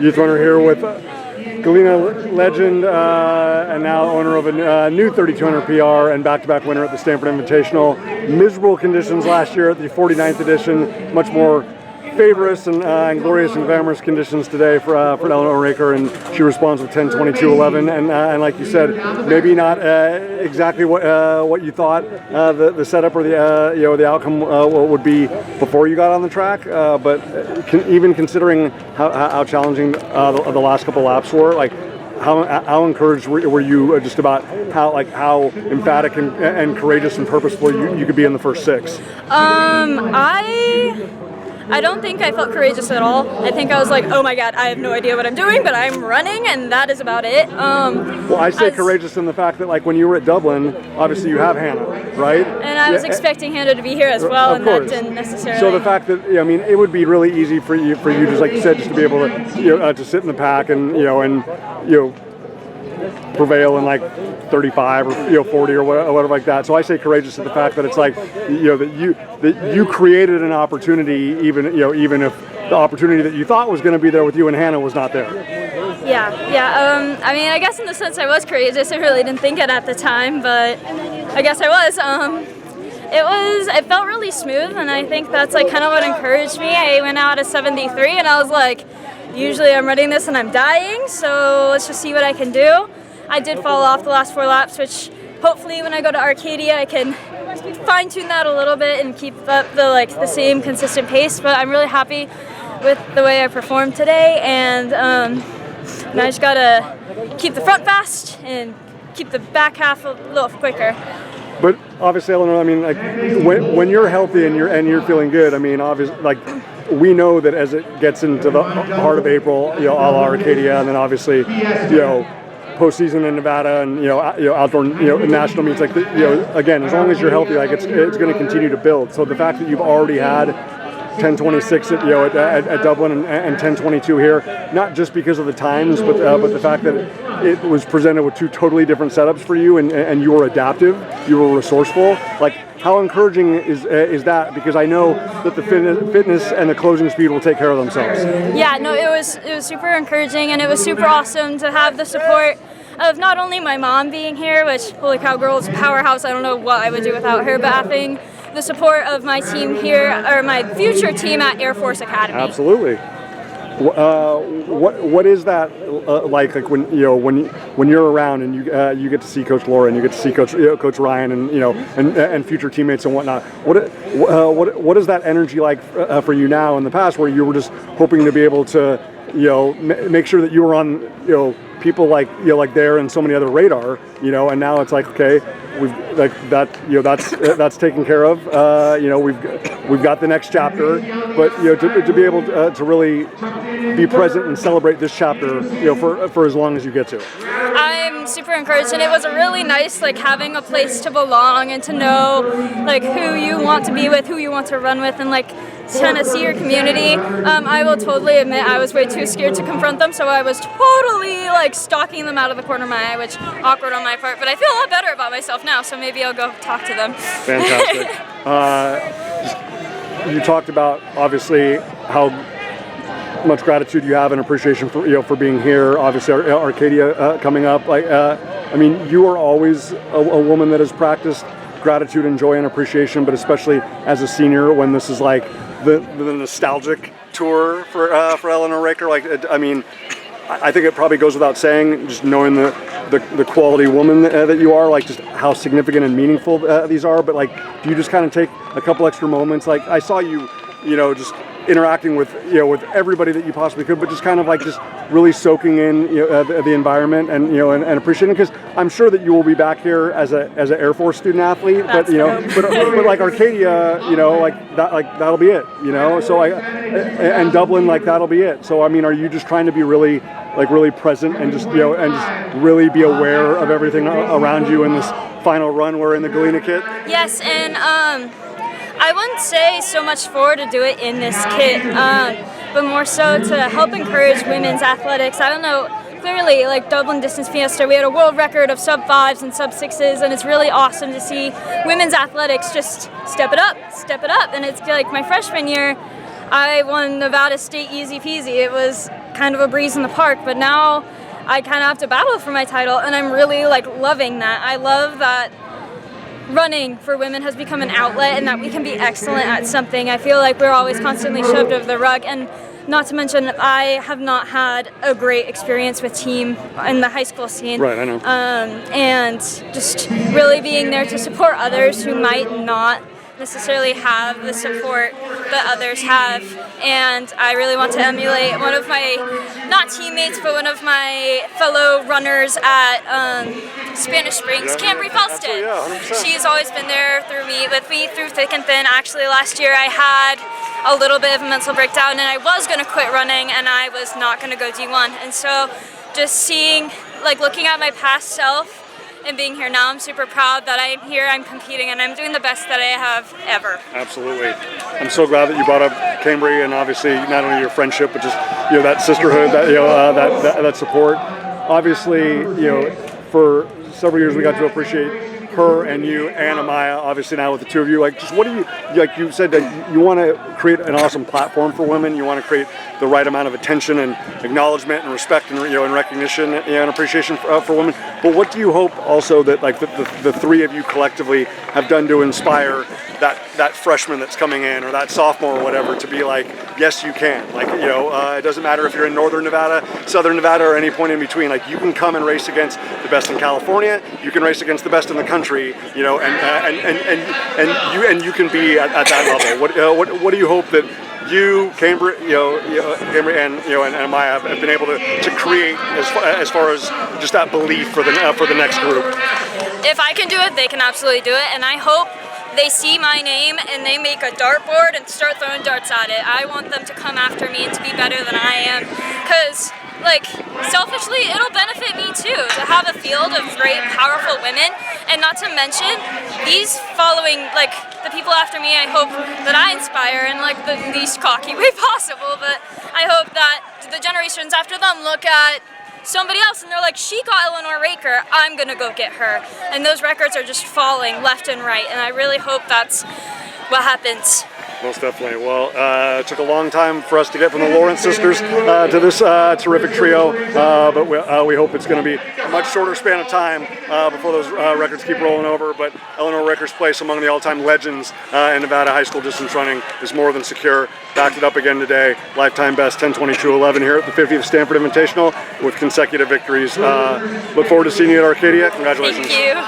youth runner here with Galena legend and now owner of a new 3200 PR and back-to-back winner at the Stanford Invitational. Miserable conditions last year at the 49th edition, much more favorous and glorious and glamorous conditions today for Eleanor Raker, and she responds with 10:22:11. And like you said, maybe not exactly what you thought the setup or the outcome would be before you got on the track, but even considering how challenging the last couple laps were, like how encouraged were you just about how emphatic and courageous and purposeful you could be in the first six? I don't think I felt courageous at all. I think I was like, oh my God, I have no idea what I'm doing, but I'm running, and that is about it. Well, I say courageous in the fact that, like, when you were at Dublin, obviously you have Hannah, right? And I was expecting Hannah to be here as well, and that didn't necessarily. So the fact that, I mean, it would be really easy for you, just like you said, just to be able to, to sit in the pack and prevail in like 35 or 40 or whatever like that. So I say courageous in the fact that it's like that you created an opportunity, even if the opportunity that you thought was going to be there with you and Hannah was not there. Yeah. I mean, I guess in the sense I was courageous. I really didn't think it at the time, but I guess I was. It felt really smooth, and I think that's like kind of what encouraged me. I went out at 73, and I was like, usually I'm running this and I'm dying, so let's just see what I can do. I did fall off the last 4 laps, which hopefully when I go to Arcadia I can fine-tune that a little bit and keep up the same consistent pace. But I'm really happy with the way I performed today, and I just gotta keep the front fast and keep the back half a little quicker. But obviously, Eleanor, I mean, like when you're healthy and you're feeling good, I mean, obviously, like, we know that as it gets into the heart of April, a la Arcadia, and then obviously, postseason in Nevada and outdoor national meets, like again, as long as you're healthy, like it's going to continue to build. So the fact that you've already had 10:26 at Dublin and 10:22 here, not just because of the times, but the fact that it was presented with two totally different setups for you, and you were adaptive, you were resourceful. Like, how encouraging is that? Because I know that the fitness and the closing speed will take care of themselves. Yeah, no, it was super encouraging, and it was super awesome to have the support of not only my mom being here, which, holy cow, girl's a powerhouse. I don't know what I would do without her, but having the support of my team here, or my future team at Air Force Academy. Absolutely. What is that like when you're around and you get to see Coach Laura and you get to see Coach Ryan and future teammates and whatnot? What is that energy like for you now? In the past, where you were just hoping to be able to make sure that you were on people like there and so many other radar, and now it's like, okay, we've like that, that's taken care of. We've got the next chapter, but to be able to really be present and celebrate this chapter, for as long as you get to. I'm super encouraged, and it was a really nice, having a place to belong and to know who you want to be with, who you want to run with, and kind of see your community. I will totally admit I was way too scared to confront them, so I was totally stalking them out of the corner of my eye, which awkward on my part, but I feel a lot better about myself now, so maybe I'll go talk to them. Fantastic. You talked about obviously how much gratitude you have and appreciation for being here. Obviously, Arcadia coming up. I mean, you are always a woman that has practiced gratitude and joy and appreciation, but especially as a senior, when this is like the nostalgic tour for Eleanor Raker. I mean, I think it probably goes without saying, just knowing the quality woman that you are, just how significant and meaningful these are. But do you just kind of take a couple extra moments? I saw you, just interacting with everybody that you possibly could, but just kind of just really soaking in the environment and and appreciating, because I'm sure that you will be back here as an Air Force student athlete. That's but like Arcadia, that'll be it. So and Dublin, that'll be it. So I mean, are you just trying to be really present and just and just really be aware of everything around you in this final run we're in the Galena kit? Yes, and I wouldn't say so much to do it in this kit, but more so to help encourage women's athletics. I don't know, clearly, Dublin Distance Fiesta, we had a world record of sub-5s and sub-6s, and it's really awesome to see women's athletics just step it up. And it's my freshman year, I won Nevada State easy peasy. It was kind of a breeze in the park, but now I kind of have to battle for my title, and I'm really like loving that. I love that running for women has become an outlet and that we can be excellent at something. I feel like we're always constantly shoved over the rug, and not to mention I have not had a great experience with team in the high school scene. Right, I know. And just really being there to support others who might not necessarily have the support that others have, and I really want to emulate one of my, not teammates, but one of my fellow runners at Spanish Springs, Cambry Felsted. Yeah, 100%. She's always been there with me through thick and thin. Actually, last year I had a little bit of a mental breakdown, and I was going to quit running, and I was not going to go D1. And so just seeing, like looking at my past self and being here now, I'm super proud that I'm here, I'm competing, and I'm doing the best that I have ever. Absolutely. I'm so glad that you brought up Cambry, and obviously not only your friendship, but just that sisterhood, that support. Obviously, for several years we got to appreciate her and you and Amaya. Obviously now with the two of you, like, just what do you, like you said that you want to create an awesome platform for women. You want to create the right amount of attention and acknowledgement and respect and and recognition and appreciation for women. But what do you hope also that like the three of you collectively have done to inspire that freshman that's coming in, or that sophomore or whatever, to be like, yes, you can. Like, it doesn't matter if you're in Northern Nevada, Southern Nevada, or any point in between. Like, you can come and race against the best in California. You can race against the best in the country. And you can be at that level. What do you hope that you, Cambry, Cambry and Amaya have been able to create as far as just that belief for the next group? If I can do it, they can absolutely do it, and I hope they see my name and they make a dartboard and start throwing darts at it. I want them to come after me and to be better than I am, because like selfishly it'll benefit me too to have a field of great powerful women, and not to mention these following, like the people after me, I hope that I inspire in like the least cocky way possible, but I hope that the generations after them look at somebody else and they're like, she got Eleanor Raker, I'm gonna go get her. And those records are just falling left and right, and I really hope that's what happens. Most definitely. Well, it took a long time for us to get from the Lawrence sisters to this terrific trio, but we hope it's going to be a much shorter span of time before those records keep rolling over. But Eleanor Raker's place among the all-time legends in Nevada high school distance running is more than secure. Backed it up again today. Lifetime best 10:22:11 here at the 50th Stanford Invitational with consecutive victories. Look forward to seeing you at Arcadia. Congratulations. Thank you.